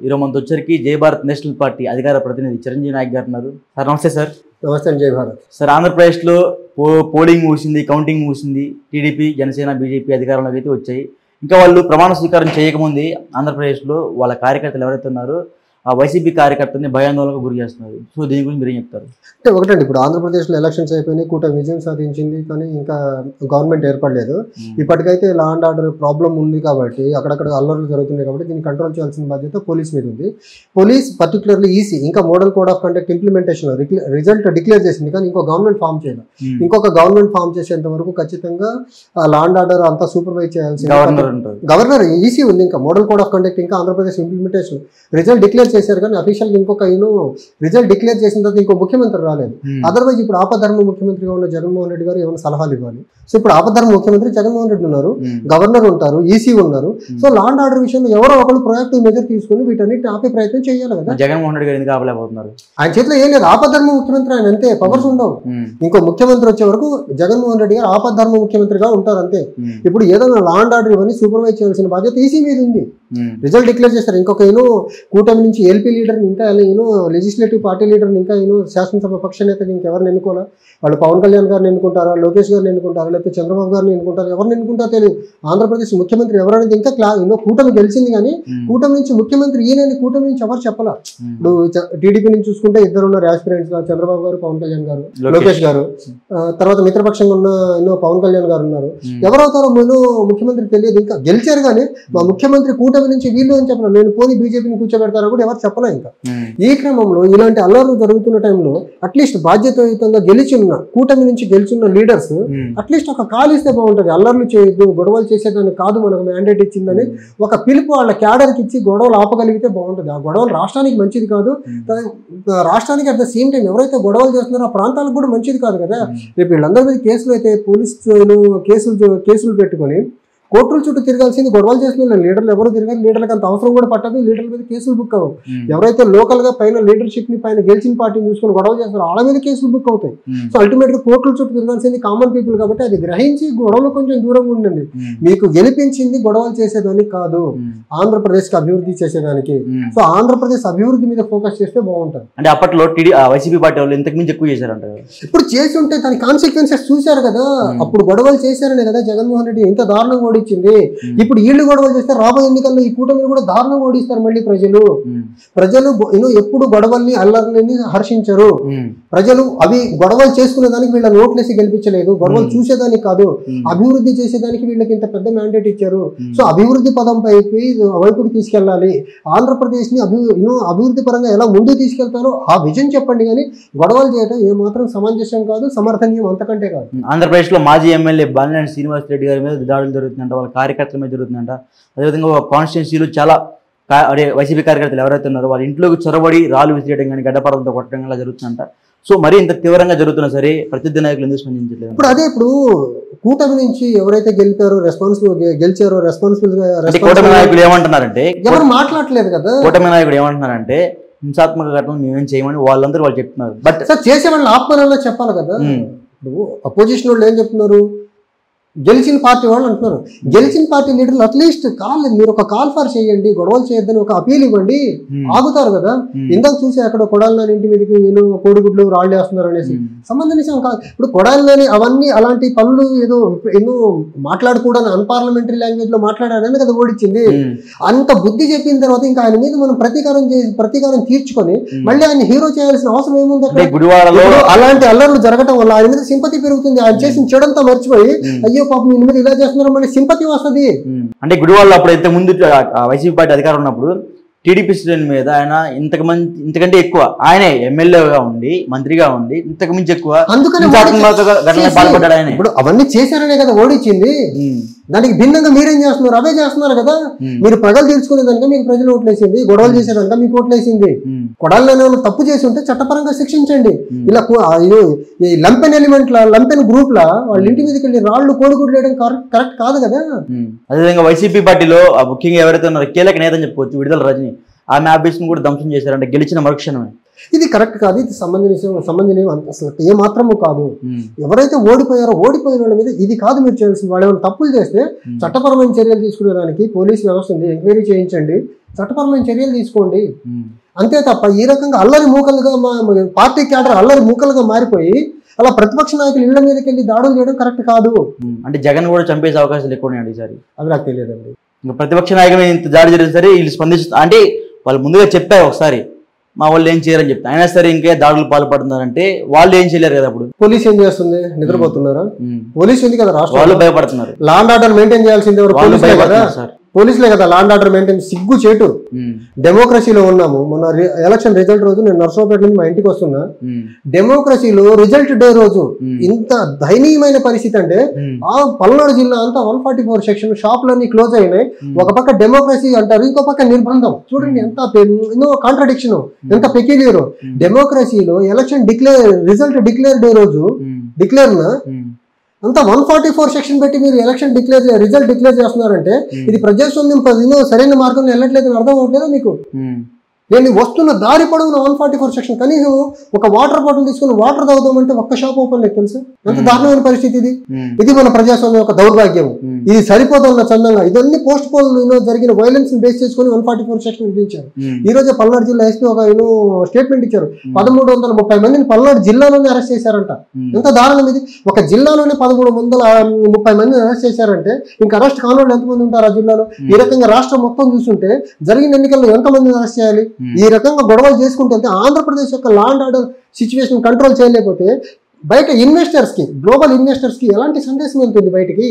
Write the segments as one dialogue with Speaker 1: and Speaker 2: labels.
Speaker 1: ఈరోజు మనతో వచ్చరికి జై భారత్ నేషనల్ పార్టీ అధికార ప్రతినిధి చిరంజీవి నాయక్ గారు ఉన్నారు. సార్ నమస్తే సార్.
Speaker 2: నమస్తే జై భారత్
Speaker 1: సార్. ఆంధ్రప్రదేశ్లో పోలింగ్ ముగిసింది, కౌంటింగ్ ముగిసింది. టీడీపీ, జనసేన, బీజేపీ అధికారంలోకి అయితే వచ్చాయి. ఇంకా వాళ్ళు ప్రమాణ స్వీకారం చేయకముందే ఆంధ్రప్రదేశ్లో వాళ్ళ కార్యకర్తలు ఎవరైతే ఉన్నారో ఆ వైసీపీ కార్యకర్తల్ని భయాందోళనకు గురి చేస్తున్నారు. సో దీని గురించి మీరు ఏం చెప్తారు?
Speaker 2: అంటే ఒకటండి, ఇప్పుడు ఆంధ్రప్రదేశ్లో ఎలక్షన్స్ అయిపోయినాయి, కూటమి విజయం సాధించింది, కానీ ఇంకా గవర్నమెంట్ ఏర్పడలేదు. ఇప్పటికైతే లా అండ్ ఆర్డర్ ప్రాబ్లం ఉంది కాబట్టి అక్కడక్కడ అల్లర్లు జరుగుతున్నాయి కాబట్టి దీన్ని కంట్రోల్ చేయాల్సిన బాధ్యత పోలీస్ మీద ఉంది. పోలీస్ పర్టికులర్లీ ఈసీ ఇంకా model code of conduct implementation result declare చేసింది, కానీ ఇంకో గవర్నమెంట్ ఫామ్ చేయాలి. ఇంకొక గవర్నమెంట్ ఫామ్ చేసేంత వరకు ఖచ్చితంగా లా అండ్ ఆర్డర్ అంతా సూపర్వైజ్ చేయాల్సింది గవర్నర్. ఈసీ ఉంది, ఇంకా మోడల్ కోడ్ ఆఫ్ కండక్ట్ ఇంకా ఆంధ్రప్రదేశ్ ఇంప్లిమెంటేషన్ రిజల్ట్ డిక్లేర్ చేశారు, కానీ అఫీషియల్గా ఇంకొక రిజల్ట్ డిక్లేర్ చేసిన తర్వాత ఇంకో ముఖ్యమంత్రి రాలేదు. అదర్వైజ్ ఇప్పుడు ఆపద్ధర్మ ముఖ్యమంత్రిగా ఉన్న జగన్మోహన్ రెడ్డి గారు ఏమైనా సలహాలు ఇవ్వాలి. సో ఇప్పుడు ఆపద్ధర్మ ముఖ్యమంత్రి జగన్మోహన్ రెడ్డి ఉన్నారు, గవర్నర్ ఉంటారు, ఈసీ ఉన్నారు. సో లా అండ్ ఆర్డర్ విషయంలో ఎవరో ఒకరు ప్రొయాక్టివ్ మెజర్ తీసుకుని వీటన్నిటిని ఆపే ప్రయత్నం చేయాలి కదా.
Speaker 1: జగన్మోహన్ రెడ్డి గారు ఎందుకు ఆపలేకపోతున్నారు?
Speaker 2: ఆయన చేతిలో ఏం లేదు, ఆపద్ధర్మ ముఖ్యమంత్రి ఆయన, అంతే. పవర్స్ ఉండవు. ఇంకో ముఖ్యమంత్రి వచ్చే వరకు జగన్మోహన్ రెడ్డి గారు ఆపద్ధర్మ ముఖ్యమంత్రిగా ఉంటారు, అంతే. ఇప్పుడు ఏదైనా లా అండ్ ఆర్డర్ ఇవన్నీ సూపర్వైజ్ చేయాల్సిన బాధ్యత ఈసీ మీద ఉంది. రిజల్ట్ డిక్లేర్ చేస్తారు. ఇంకొక కూటమి నుంచి ఎల్పీ లీడర్ని ఇంకా లెజిస్లేటివ్ పార్టీ లీడర్ని ఇంకా శాసనసభ పక్ష నేతగా ఇంకెవరిని ఎన్నుకోవాలా? వాళ్ళు పవన్ కళ్యాణ్ గారిని ఎన్నుకుంటారా, లోకేష్ గారిని ఎన్నుకుంటారా, లేకపోతే చంద్రబాబు గారిని ఎన్నుకుంటారా, ఎవరిని ఎన్నుకుంటారో తెలియదు. ఆంధ్రప్రదేశ్ ముఖ్యమంత్రి ఎవరనేది ఇంకా కూటమి గెలిచింది, కానీ కూటమి నుంచి ముఖ్యమంత్రి ఈయనని కూటమి నుంచి ఎవరు చెప్పాలా. ఇప్పుడు టీడీపీ నుంచి చూసుకుంటే ఇద్దరు ఉన్నారు యాస్పిరెంట్స్ గా, చంద్రబాబు గారు, పవన్ కళ్యాణ్ గారు, లోకేష్ గారు. తర్వాత మిత్రపక్షంగా ఉన్న పవన్ కళ్యాణ్ గారు ఉన్నారు. ఎవరవుతారో ముఖ్యమంత్రి తెలియదు. ఇంకా గెలిచారు, కానీ మా ముఖ్యమంత్రి కూటమి నుంచి వీళ్ళు అని చెప్పలేదు. నేను పోనీ బీజేపీని కూర్చోబెడతారో కూడా ఎవరు చెప్పలే. ఇంకా ఈ క్రమంలో ఇలాంటి అల్లర్లు జరుగుతున్న టైంలో అట్లీస్ట్ బాధ్యతాయుతంగా కూటమి నుంచి గెలిచిన లీడర్స్ అట్లీస్ట్ ఒక కాల్ ఇస్తే బాగుంటుంది. అల్లర్లు చేయొద్దు, గొడవలు చేసేదాన్ని కాదు మనకు మ్యాండేట్ ఇచ్చిందని ఒక పిలుపు వాళ్ళ క్యాడర్కి ఇచ్చి గొడవలు ఆపగలిగితే బాగుంటుంది. ఆ గొడవలు రాష్ట్రానికి మంచిది కాదు, రాష్ట్రానికి అట్ ద సేమ్ టైం ఎవరైతే గొడవలు చేస్తున్నారో ఆ ప్రాంతాలకు కూడా మంచిది కాదు కదా. రేపు వీళ్ళందరి మీద కేసులు అయితే పోలీసులు కేసులు పెట్టుకొని కోర్టుల చుట్టూ తిరగాల్సింది గొడవలు చేసిన లీడర్లు ఎవరు తిరగాలి. లీడర్లకు అంత అవసరం కూడా పట్టదు, లీడర్ల మీద కేసులు బుక్ అవ్వవు. ఎవరైతే లోకల్ గా పైన లీడర్షిప్ ని పైన గెలిచిన పార్టీని చూసుకొని గొడవ చేస్తారో వాళ్ళ మీద కేసులు బుక్ అవుతాయి. సో అల్టిమేట్ గా కోర్టుల చుట్టూ తిరగాల్సింది కామన్ పీపుల్ కాబట్టి అది గ్రహించి గొడవలు కొంచెం దూరంగా ఉండండి. మీకు గెలిపించింది గొడవలు చేసేదానికి కాదు, ఆంధ్రప్రదేశ్ కి అభివృద్ధి చేసేదానికి. సో ఆంధ్రప్రదేశ్ అభివృద్ధి మీద ఫోకస్ చేస్తే బాగుంటుంది.
Speaker 1: అంటే అప్పట్లో వైసీపీ పార్టీ వాళ్ళు ఇంతకు మించి ఎక్కువ చేశారంట.
Speaker 2: ఇప్పుడు చేసి ఉంటే దాని కాన్సిక్వెన్సెస్ చూశారు కదా. అప్పుడు గొడవలు చేశారనే కదా జగన్మోహన్ రెడ్డి ఎంత దారుణంగా ఓడించింది. ఇప్పుడు వీళ్ళు గొడవలు చేస్తే రాబోయే ఎన్నికల్లో ఈ కూటమిని కూడా దారుణంగా ఓడిస్తారు. మళ్ళీ ప్రజలు ఎప్పుడు గొడవల్ని అల్లర్లని హర్షించరు. ప్రజలు అవి గొడవలు చేసుకునే దానికి వీళ్ళ నోట్లేసి గెలిపించలేదు, గొడవలు చూసేదానికి కాదు, అభివృద్ధి చేసేదానికి వీళ్ళకి ఇంత పెద్ద మ్యాండేట్ ఇచ్చారు. సో అభివృద్ధి పదం వైపుకి తీసుకెళ్ళాలి, ఆంధ్రప్రదేశ్ ని అభివృద్ధి పరంగా ఎలా ముందుకు తీసుకెళ్తారో ఆ విజన్ చెప్పండి, కానీ గొడవలు చేయడం ఏమాత్రం సమంజసం కాదు, సమర్థనీయం అంతకంటే కాదు.
Speaker 1: ఆంధ్రప్రదేశ్ లో మాజీ ఎమ్మెల్యే బాలినేని శ్రీనివాస్ రెడ్డి గారి మీద దాడులు జరుగుతుందంట, వాళ్ళ కార్యకర్తల మీద జరుగుతుందంట. అదేవిధంగా కాన్స్టిట్యున్సీలు చాలా వైసీపీ కార్యకర్తలు ఎవరైతే ఉన్నారో వాళ్ళ ఇంట్లోకి చొరబడి రాళ్ళు విసిరేయడం కానీ గడ్డపడలతో కొట్టడం అలా జరుగుతుందంట. సో మరి ఇంత తీవ్రంగా జరుగుతున్నా సరే ప్రతినిధి నాయకులు ఎందుకు స్పందించలేదు?
Speaker 2: ఇప్పుడు కూటమి నుంచి ఎవరైతే గెలిచారో రెస్పాన్సిబుల్
Speaker 1: కూటమి నాయకులు ఏమంటున్నారంటే,
Speaker 2: ఎవరు మాట్లాడలేదు కదా.
Speaker 1: కూటమి నాయకుడు ఏమంటున్నారంటే హింసాత్మక ఘటనలు మేమేం చేయమని వాళ్ళందరూ వాళ్ళు చెప్తున్నారు. బట్
Speaker 2: సార్ చేసే వాళ్ళని ఆత్మనంగా చెప్పాలి కదా. ఇప్పుడు అపోజిషన్ వాళ్ళు ఏం చెప్తున్నారు, గెలిచిన పార్టీ వాళ్ళు అంటున్నారు. గెలిచిన పార్టీ లీడర్లు అట్లీస్ట్ మీరు ఒక కాల్ ఫర్ చేయండి, గొడవలు చేయొద్దని ఒక అపీల్ ఇవ్వండి, ఆగుతారు కదా. ఇందాక చూసి అక్కడ కొడాలని ఇంటి మీదకి కోడిగుడ్లు రాళ్ళు వేస్తున్నారు అనేసి సంబంధించిన కాదు. ఇప్పుడు కొడాలని అవన్నీ అలాంటి పనులు ఎన్నో మాట్లాడకూడని అన్పార్లమెంటరీ లాంగ్వేజ్ లో మాట్లాడారని కదా ఓడించింది. అంత బుద్ధి చెప్పిన తర్వాత ఇంకా ఆయన మీద మనం ప్రతీకారం తీర్చుకొని మళ్ళీ ఆయన హీరో చేయాల్సిన అవసరం ఏముంది? అలాంటి అల్లర్లు జరగటం వల్ల ఆయన మీద సింపతి పెరుగుతుంది. ఆయన చేసిన చెడంతా మర్చిపోయి అయ్యో పాపం మీద ఇలా చేస్తున్నారు మళ్ళీ సింపతి వస్తుంది.
Speaker 1: అంటే గుడివాడలో అప్పుడు ఇంతకు ముందు వైసీపీ పార్టీ అధికారం ఉన్నప్పుడు టీడీపీ శ్రేణి మీద ఆయన ఇంతకంటే ఎక్కువ ఆయనే ఎమ్మెల్యేగా ఉండి మంత్రిగా ఉండి ఇంతకు మించి ఎక్కువ పాల్పడ్డాడు ఆయన.
Speaker 2: ఇప్పుడు అవన్నీ చేశారనే కదా ఓడించింది. దానికి భిన్నంగా మీరేం చేస్తున్నారు? అవే చేస్తున్నారు కదా. మీరు ప్రజలు తీర్చుకునేదానిక మీకు ప్రజలు ఓట్లేసింది, గొడవలు చేసేదానిక మీకు ఓట్లేసింది. కొడాలని తప్పు చేసి ఉంటే చట్టపరంగా శిక్షించండి. ఇలా ఈ లంపెన్ లంపెన్ గ్రూప్ లా వాళ్ళ ఇంటి మీదకి వెళ్ళి రాళ్ళు కోడిగుడ్లు వేయడం కరెక్ట్ కాదు కదా.
Speaker 1: అదేవిధంగా వైసీపీ పార్టీలో ముఖ్యంగా ఎవరైతే ఉన్నారో కీలక నేత అని చెప్పుకోవచ్చు విడుదల రజని, ఆమె ఆఫీస్ ను కూడా ధ్వంసం చేశారంటే గెలిచిన మరుక్షణమే.
Speaker 2: ఇది కరెక్ట్ కాదు, ఇది సంబంధించిన అసలు ఏ మాత్రము కాదు. ఎవరైతే ఓడిపోయిన వాళ్ళ మీద ఇది కాదు మీరు చేయాల్సింది. వాళ్ళు ఏమైనా తప్పులు చేస్తే చట్టపరమైన చర్యలు తీసుకునేదానికి పోలీస్ వ్యవస్థ ఉంది, ఎంక్వైరీ చేయించండి, చట్టపరమైన చర్యలు తీసుకోండి. అంతే తప్ప ఈ రకంగా అల్లరి మూకలుగా పార్టీ క్యాడర్ అల్లరి మూకలుగా మారిపోయి అలా ప్రతిపక్ష నాయకులు ఇళ్ల మీదకి వెళ్ళి దాడులు చేయడం కరెక్ట్ కాదు.
Speaker 1: అంటే జగన్ కూడా చంపేసే అవకాశాలు ఎక్కువ ఉన్నాయండి ఈసారి.
Speaker 2: అవి నాకు తెలియదండి.
Speaker 1: ఇంకా ప్రతిపక్ష నాయకులు ఇంత దాడి జరిగిన సరే వీళ్ళు స్పందిస్తారు అంటే వాళ్ళు ముందుగా చెప్పారు ఒకసారి మా వాళ్ళు ఏం చేయరని చెప్తే అయినా సరే ఇంకే దాడులు పాల్పడుతున్నారంటే వాళ్ళు ఏం చేయలేరు కదా. అప్పుడు
Speaker 2: పోలీస్ ఏం చేస్తుంది? నిద్రపోతున్నారా? పోలీస్ ఉంది కదా రాష్ట్రం,
Speaker 1: వాళ్ళు భయపడుతున్నారు.
Speaker 2: లా అండ్ ఆర్డర్ మెయింటైన్ చేయాల్సింది ఎవరు? పోలీసులే కదా. పోలీసులే కదా లా అండ్ ఆర్డర్ మెయింటైన్. సిగ్గు చేటు. డెమోక్రసీలో ఉన్నాము. మొన్న ఎలక్షన్ రిజల్ట్ రోజు నేను నర్సరావుపేట నుంచి మా ఇంటికి వస్తున్నా. డెమోక్రసీలో రిజల్ట్ డే రోజు ఇంత దయనీయమైన పరిస్థితి అంటే ఆ పల్నాడు జిల్లా అంతా 144 సెక్షన్ షాపులన్నీ క్లోజ్ అయినాయి. ఒక పక్క డెమోక్రసీ అంటారు, ఇంకో పక్క నిర్బంధం. చూడండి ఎంత ఎన్నో కాంట్రడిక్షన్, ఎంత పెక్యులియర్. డెమోక్రసీలో ఎలక్షన్ రిజల్ట్ డిక్లేర్ డే రోజు డిక్లేర్ అంతా 144 సెక్షన్ పెట్టి మీరు ఎలక్షన్ రిజల్ట్ డిక్లేర్ చేస్తున్నారంటే ఇది ప్రజాస్వామ్యం సరైన మార్గంలో వెళ్ళట్లేదని అర్థం అవ్వట్లేదా మీకు? నేను వస్తున్న దారి పొడవున 144 సెక్షన్. కనీసం ఒక వాటర్ బాటిల్ తీసుకుని వాటర్ తాగుదామంటే ఒక్క షాప్ ఓపెన్ లేదు తెలుసు. ఎంత దారుణమైన పరిస్థితి ఇది. ఇది మన ప్రజాస్వామ్యం యొక్క దౌర్భాగ్యం. ఇది సరిపోతున్న చందంగా ఇదన్నీ పోస్ట్ పోల్ జరిగిన వైలెన్స్ ని బేస్ చేసుకుని 144 సెక్షన్ విధించారు. ఈ రోజే పల్నాడు జిల్లా ఎస్పీ ఒక స్టేట్మెంట్ ఇచ్చారు. 1330 మందిని పల్నాడు జిల్లాలోనే అరెస్ట్ చేశారంట. ఎంత దారుణం ఇది. ఒక జిల్లాలోనే 1330 మందిని అరెస్ట్ చేశారంటే ఇంకా అరెస్ట్ కానోళ్ళు ఎంతమంది ఉంటారు ఆ జిల్లాలో? ఈ రకంగా రాష్ట్రం మొత్తం చూస్తుంటే జరిగిన ఎన్నికల్లో ఎంతమందిని అరెస్ట్ చేయాలి? ఈ రకంగా గొడవలు చేసుకుంటే ఆంధ్రప్రదేశ్ యొక్క law and order situation control చేయలేకపోతే బయట ఇన్వెస్టర్స్ కి, గ్లోబల్ ఇన్వెస్టర్స్ కి ఎలాంటి సందేశం వెళ్తుంది బయటికి?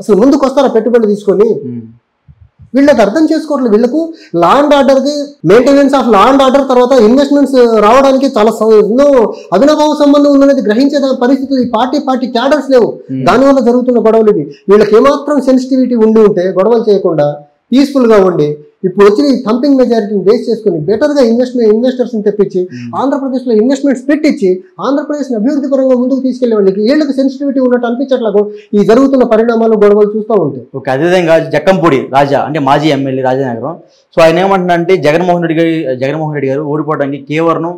Speaker 2: అసలు ముందుకు వస్తారా పెట్టుబడులు తీసుకొని? వీళ్ళకి అర్థం చేసుకోవట్లేదు. వీళ్ళకు లా అండ్ ఆర్డర్ కి maintenance of law and order తర్వాత ఇన్వెస్ట్మెంట్స్ రావడానికి చాలా ఎన్నో అవినాభావ సంబంధం ఉందనేది గ్రహించే పరిస్థితులు ఈ పార్టీ క్యాడర్స్ లేవు. దానివల్ల జరుగుతున్న గొడవలు ఇది. వీళ్ళకి ఏమాత్రం సెన్సిటివిటీ ఉండి ఉంటే గొడవలు చేయకుండా పీస్ఫుల్ గా ఉండి ఇప్పుడు వచ్చిన ఈ థంపింగ్ మెజారిటీని బేస్ చేసుకుని బెటర్ గా ఇన్వెస్టర్స్ తెప్పించి ఆంధ్రప్రదేశ్ లో ఇన్వెస్ట్మెంట్స్ పెట్టించి ఆంధ్రప్రదేశ్ ని అభివృద్ధి పరంగా ముందుకు తీసుకెళ్లే వాళ్ళకి వీళ్ళకి సెన్సిటివిటీ ఉన్నట్టు అనిపించట్లకు ఈ జరుగుతున్న పరిణామాలు గొడవలు చూస్తూ ఉంటాయి.
Speaker 1: ఓకే, అదేవిధంగా జక్కంపూడి రాజా అంటే మాజీ ఎమ్మెల్యే రాజానగరం. సో ఆయన ఏమంటున్నారంటే జగన్మోహన్ రెడ్డి గారు ఓడిపోవడానికి కేవలం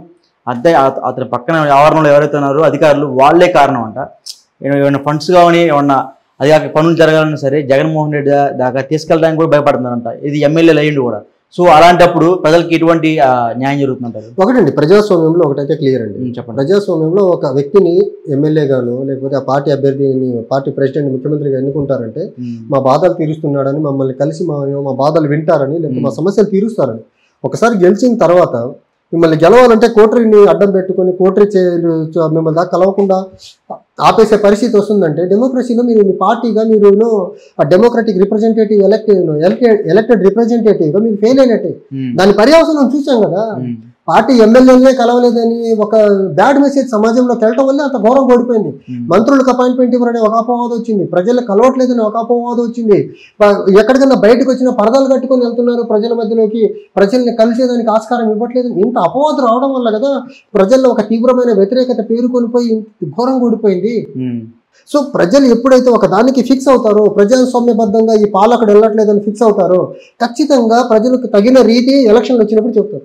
Speaker 1: అతని పక్కన ఆవరణలో ఎవరైతే ఉన్నారో అధికారులు వాళ్ళే కారణం అంట. ఏమైనా ఫండ్స్ కానీ ఏమన్నా అది కాక పనులు జరగాలన్నా సరే జగన్మోహన్ రెడ్డి దాకా తీసుకెళ్ళడానికి కూడా భయపడుతున్నారంట. ఇది ఎమ్మెల్యేలు అయ్యిండు కూడా. సో అలాంటప్పుడు ప్రజలకు ఎటువంటి న్యాయం జరుగుతుందంటారు?
Speaker 2: ఒకటండి, ప్రజాస్వామ్యంలో ఒకటైతే క్లియర్ అండి. చెప్పండి. ప్రజాస్వామ్యంలో ఒక వ్యక్తిని ఎమ్మెల్యేగాను లేకపోతే ఆ పార్టీ అభ్యర్థిని పార్టీ ప్రెసిడెంట్ ముఖ్యమంత్రిగా ఎన్నుకుంటారంటే మా బాధలు తీరుస్తున్నాడని, మమ్మల్ని కలిసి మా బాధలు వింటారని, లేకపోతే మా సమస్యలు తీరుస్తారని. ఒకసారి గెలిచిన తర్వాత మిమ్మల్ని గెలవాలంటే కోటరీని అడ్డం పెట్టుకొని కోటరీ మిమ్మల్ని దాకా కలవకుండా ఆపేసే పరిస్థితి వస్తుందంటే డెమోక్రసీలో మీరు మీ పార్టీగా మీరు డెమోక్రటిక్ రిప్రజెంటేటివ్ ఎలక్టెడ్ రిప్రజెంటేటివ్గా మీరు ఫెయిల్ అయినట్టే. దాని పర్యవసనం చూసాం కదా. పార్టీ ఎమ్మెల్యేలనే కలవలేదని ఒక బ్యాడ్ మెసేజ్ సమాజంలోకి వెళ్ళటం వల్ల అంత ఘోరం ఓడిపోయింది. మంత్రులకు అపాయింట్మెంట్ ఇవ్వరనే ఒక అపవాదం వచ్చింది, ప్రజలకు కలవట్లేదని ఒక అపవాదం వచ్చింది. ఎక్కడికైనా బయటకు వచ్చిన పరదాలు కట్టుకొని వెళ్తున్నారు ప్రజల మధ్యలోకి, ప్రజల్ని కలిసేదానికి ఆస్కారం ఇవ్వట్లేదు. ఇంత అపవాదం రావడం వల్ల కదా ప్రజల్లో ఒక తీవ్రమైన వ్యతిరేకత పేరుకొనిపోయి ఘోరంగా ఓడిపోయింది. సో ప్రజలు ఎప్పుడైతే ఒక దానికి ఫిక్స్ అవుతారో, ప్రజాస్వామ్యబద్ధంగా ఈ పాలకుడు వెళ్ళట్లేదని ఫిక్స్ అవుతారో ఖచ్చితంగా ప్రజలకు తగిన రీతి ఎలక్షన్లు వచ్చినప్పుడు చెప్తారు.